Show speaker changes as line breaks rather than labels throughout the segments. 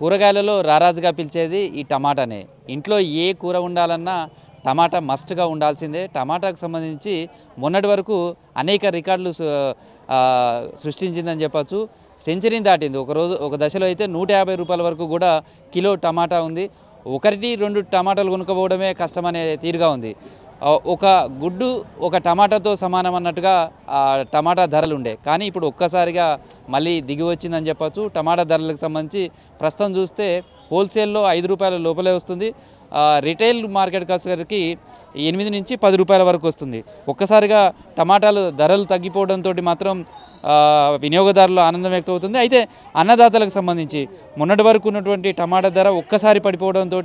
కూరగాయలలో రారాజుగా పిలిచేది ఈ టమాటానే. ఇంట్లో ఏ కూర ఉండాలన్నా టమాటా మస్ట్గా ఉండాల్సిందే. టమాటాకు సంబంధించి మొన్నటి వరకు అనేక రికార్డులు సృష్టించిందని చెప్పచ్చు. సెంచరీని దాటింది. ఒక దశలో అయితే 150 రూపాయల వరకు కూడా కిలో టమాటా ఉంది. ఒకటి రెండు టమాటాలు కొనుక్కోవడమే కష్టమనే తీరుగా ఉంది. ఒక గుడ్డు ఒక టమాటాతో సమానం అన్నట్టుగా టమాటా ధరలు ఉండే, కానీ ఇప్పుడు ఒక్కసారిగా మళ్ళీ దిగి వచ్చిందని చెప్పచ్చు. టమాటా ధరలకు సంబంధించి ప్రస్తుతం చూస్తే హోల్సేల్లో 5 రూపాయల లోపలే వస్తుంది. రిటైల్ మార్కెట్కి వచ్చేసరికి 8 నుంచి 10 రూపాయల వరకు వస్తుంది. ఒక్కసారిగా టమాటాలు ధరలు తగ్గిపోవడంతో మాత్రం వినియోగదారులు ఆనందం వ్యక్తమవుతుంది. అయితే అన్నదాతలకు సంబంధించి మొన్నటి వరకు ఉన్నటువంటి టమాటా ధర ఒక్కసారి పడిపోవడంతో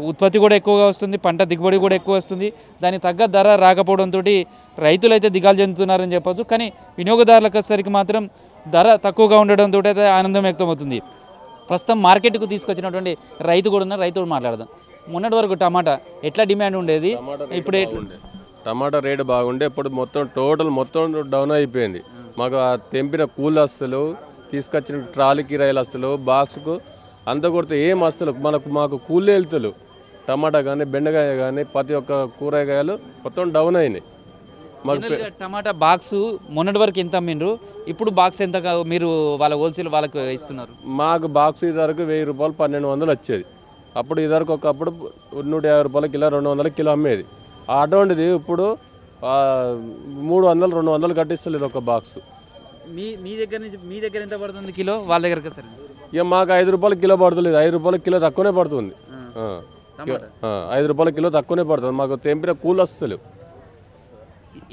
ఉత్పత్తి కూడా ఎక్కువగా వస్తుంది, పంట దిగుబడి కూడా ఎక్కువ వస్తుంది. దానికి తగ్గ ధర రాకపోవడంతో రైతులు అయితే దిగాలు చెందుతున్నారని చెప్పచ్చు. కానీ వినియోగదారులకు వచ్చేసరికి మాత్రం ధర తక్కువగా ఉండడంతో అయితే ఆనందం వ్యక్తమవుతుంది. ప్రస్తుతం మార్కెట్కు తీసుకొచ్చినటువంటి రైతు కూడా ఉన్నారు, రైతు మాట్లాడదాం. మొన్నటి వరకు టమాటా ఎట్లా డిమాండ్ ఉండేది, ఇప్పుడు
టమాటా రేటు బాగుండే, ఇప్పుడు మొత్తం డౌన్ అయిపోయింది. మాకు ఆ తెంపిన కూలి వస్తువులు, తీసుకొచ్చిన ట్రాలీ కిరాయిలు వస్తువులు, బాక్స్కు అంత కొడితే ఏం వస్తువులు మాకు కూలి వెళ్తులు టమాటా కానీ బెండకాయ కానీ ప్రతి ఒక్క కూరగాయలు మొత్తం డౌన్ అయినాయి.
మాకు టమాటా బాక్స్ మొన్నటి వరకు ఎంత అమ్మిండ్రు, ఇప్పుడు బాక్స్ ఎంత మీరు వాళ్ళ హోల్సేల్ వాళ్ళకు ఇస్తున్నారు?
మాకు బాక్స్ ఇదివరకు 1000 రూపాయలు 1200 వచ్చేది. అప్పుడు ఇదివరకు ఒకప్పుడు 150 రూపాయల కిలో 200 కిలో అమ్మేది. అటువంటిది ఇప్పుడు 300 200 కట్టిస్తలేదు ఒక బాక్స్.
మీ దగ్గర ఎంత పడుతుంది కిలో, వాళ్ళ దగ్గర సరే?
ఇక మాకు 5 రూపాయల కిలో పడుతుంది, 5 రూపాయల కిలో తక్కువనే పడుతుంది. 5 రూపాయల కిలో తక్కువనే పడుతుంది. మాకు తెంపిన కూలి వస్తలేవు.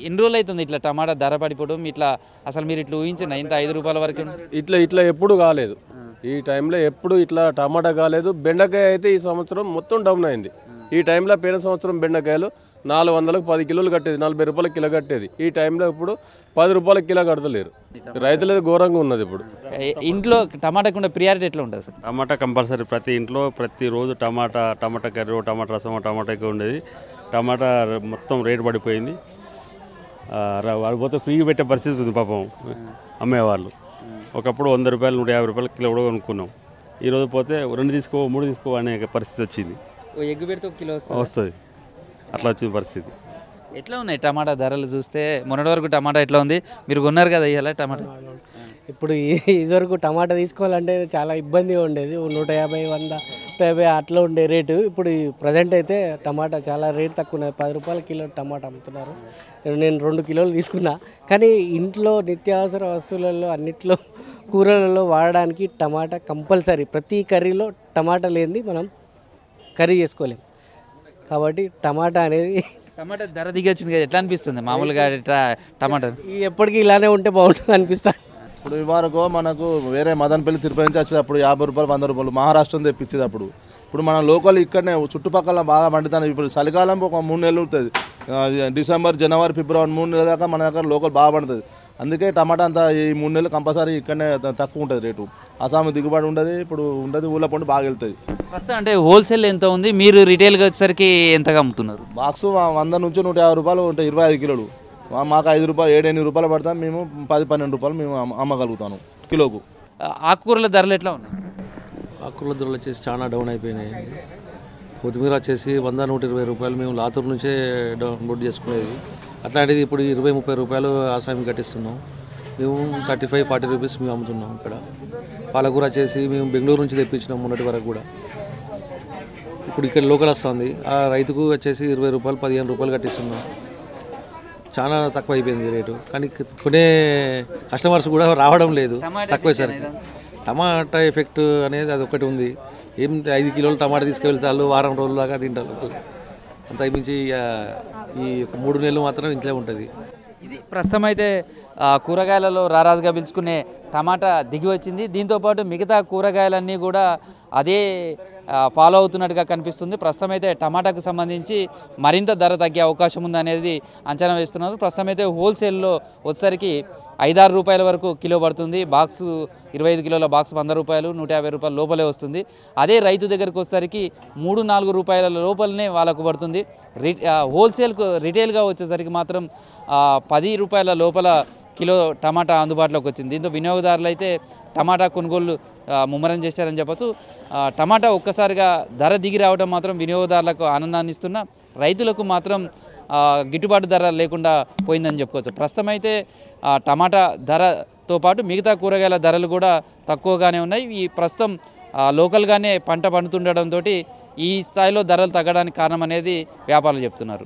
ఎన్ని రోజులు అవుతుంది ఇట్లా టమాటా ధర పడిపోవడం? ఇట్లా అసలు మీరు ఇట్లా ఊహించిన ఇంత 5 రూపాయల వరకు
ఇట్లా ఎప్పుడు కాలేదు. ఈ టైంలో ఎప్పుడు ఇట్లా టమాటా కాలేదు. బెండకాయ అయితే ఈ సంవత్సరం మొత్తం డౌన్ అయింది. ఈ టైంలో పోయిన సంవత్సరం బెండకాయలు 400కు 10 కిలోలు కట్టేది, 40 రూపాయల కిలో కట్టేది. ఈ టైంలో ఇప్పుడు 10 రూపాయల కిలో కడతలేరు. రైతులది ఘోరంగా ఉన్నది. ఇప్పుడు
ఇంట్లో టమాటాకు ఉండే ప్రియారిటీ ఎట్లా ఉంటుంది సార్?
టమాటా కంపల్సరీ ప్రతి ఇంట్లో ప్రతిరోజు టమాటా కర్రీ, టమాటా రసం, టమాటా ఎక్కువ ఉండేది. టమాటా మొత్తం రేటు పడిపోయింది. వాడు పోతే ఫ్రీగా పెట్టే పరిస్థితి ఉంది పాపం అమ్మేవాళ్ళు. ఒకప్పుడు 100 రూపాయలు 150 రూపాయల కిలో కూడా కొనుక్కున్నాం. ఈరోజు పోతే 2 తీసుకో 3 తీసుకో అనే పరిస్థితి వచ్చింది.
ఎగ్ పెడితే 1 కిలో
వస్తుంది, అట్లా వచ్చిన పరిస్థితి.
ఎట్లా ఉన్నాయి టమాటా ధరలు చూస్తే? మొన్నటి వరకు టమాటా ఎట్లా ఉంది? మీరు కొన్నారు కదా ఇవాళ టమాటా?
ఇప్పుడు ఇదివరకు టమాటా తీసుకోవాలంటే చాలా ఇబ్బందిగా ఉండేది. 150 150 అట్లా ఉండే రేటు. ఇప్పుడు ప్రజెంట్ అయితే టమాటా చాలా రేటు తక్కువ ఉన్నది. 10 రూపాయల కిలో టమాటా అమ్ముతున్నారు. నేను 2 కిలోలు తీసుకున్నా. కానీ ఇంట్లో నిత్యావసర వస్తువులలో అన్నిట్లో కూరలలో వాడడానికి టమాటా కంపల్సరీ. ప్రతి కర్రీలో టమాటా లేనిది మనం కర్రీ చేసుకోలేం. కాబట్టి టమాటా అనేది
టమాటా ధర దిగొచ్చింది కదా, ఎట్లా అనిపిస్తుంది మామూలుగా టమాటా?
ఎప్పటికీ ఇలానే ఉంటే బాగుంటుంది అనిపిస్తుంది.
ఇప్పుడు ఇవరకు మనకు వేరే మదనపల్లి తిరుపతి నుంచి వచ్చేది అప్పుడు 50 రూపాయలు 100 రూపాయలు మహారాష్ట్రం తెప్పించేది. అప్పుడు మన లోకల్ ఇక్కడనే చుట్టుపక్కల బాగా పండుతాను. ఇప్పుడు చలికాలం ఒక 3 నెలలు ఉంటుంది. డిసెంబర్ జనవరి ఫిబ్రవరి 3 నెలల దాకా మన దగ్గర లోకల్ బాగా పండుతుంది. అందుకే టమాటా అంతా ఈ 3 నెలలు కంపల్సరీ ఇక్కడనే తక్కువ ఉంటుంది రేటు. అసాము దిగుబడి ఉండదు, ఇప్పుడు ఉండదు, ఊళ్ళో పండు బాగా వెళ్తుంది.
ప్రస్తుతం అంటే హోల్సేల్ ఎంత ఉంది, మీరు రిటైల్గా వచ్చేసరికి ఎంతగా అమ్ముతున్నారు?
బాక్స్ 100 నుంచి 150 రూపాయలు ఉంటాయి, 25 కిలోలు. మాకు 5 రూపాయలు 7-8 రూపాయలు పడతాం. మేము 10-12 రూపాయలు మేము అమ్మగలుగుతాను కిలోకు.
ఆకుకూరల ధరలు ఎట్లా ఉన్నాయి?
ఆకుకూరల ధరలు వచ్చేసి చాలా డౌన్ అయిపోయినాయి. కొత్తిమీర వచ్చేసి 100-120 రూపాయలు మేము లాతూరు నుంచే డౌన్లోడ్ చేసుకునేది. అట్లాంటిది ఇప్పుడు 20-30 రూపాయలు ఆసామి కట్టిస్తున్నాం. మేము 35-40 రూపీస్ మేము అమ్ముతున్నాం ఇక్కడ. పాలకూర వచ్చేసి మేము బెంగళూరు నుంచి తెప్పించినాం మొన్నటి వరకు కూడా. ఇప్పుడు ఇక్కడ లోకల్ వస్తుంది. ఆ రైతుకు వచ్చేసి 20 రూపాయలు 15 రూపాయలు కట్టిస్తున్నాం. చాలా తక్కువ అయిపోయింది రేటు. కానీ కొనే కస్టమర్స్ కూడా రావడం లేదు తక్కువసరికి. టమాటా ఎఫెక్ట్ అనేది అది ఒకటి ఉంది. 5 కిలోలు టమాటా తీసుకువెళ్తారు, వారం రోజుల దాకా తింటారు. అంత మించి ఈ 3 నెలలు మాత్రం ఇంట్లో ఉంటుంది.
ఇది ప్రస్తుతం అయితే కూరగాయలలో రారాజుగా పిలుచుకునే టమాటా దిగి వచ్చింది. దీంతోపాటు మిగతా కూరగాయలన్నీ కూడా అదే ఫాలో అవుతున్నట్టుగా కనిపిస్తుంది. ప్రస్తుతం అయితే టమాటాకు సంబంధించి మరింత ధర తగ్గే అవకాశం ఉందనేది అంచనా వేస్తున్నారు. ప్రస్తుతం అయితే హోల్సేల్లో వచ్చేసరికి 5-6 రూపాయల వరకు కిలో పడుతుంది. బాక్సు 25 కిలోల బాక్స్ 100 రూపాయలు 150 రూపాయల లోపలే వస్తుంది. అదే రైతు దగ్గరికి వచ్చేసరికి 3-4 రూపాయల లోపలనే వాళ్ళకు పడుతుంది. రిటైల్గా వచ్చేసరికి మాత్రం 10 రూపాయల లోపల కిలో టమాటా అందుబాటులోకి వచ్చింది. దీంతో వినియోగదారులు అయితే టమాటా కొనుగోలు ముమ్మరం చేశారని చెప్పచ్చు. టమాటా ఒక్కసారిగా ధర దిగి రావడం మాత్రం వినియోగదారులకు ఆనందాన్ని ఇస్తున్న రైతులకు మాత్రం గిట్టుబాటు ధర లేకుండా పోయిందని చెప్పుకోవచ్చు. ప్రస్తుతం అయితే టమాటా ధరతో పాటు మిగతా కూరగాయల ధరలు కూడా తక్కువగానే ఉన్నాయి. ఈ ప్రస్తుతం లోకల్గానే పంట పండుతుండడంతో ఈ స్థాయిలో ధరలు తగ్గడానికి కారణం అనేది వ్యాపారులు చెప్తున్నారు.